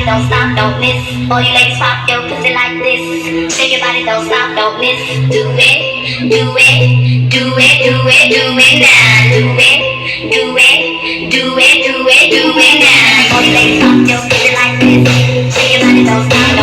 Don't stop, don't miss. All you ladies pop your pussy like this. Shake your body, don't stop, don't miss. Do it, do it, do it, do it, do it now. Do it, do it, do it, do it, do it now. All you ladies pop your pussy like this. Shake your body, don't stop.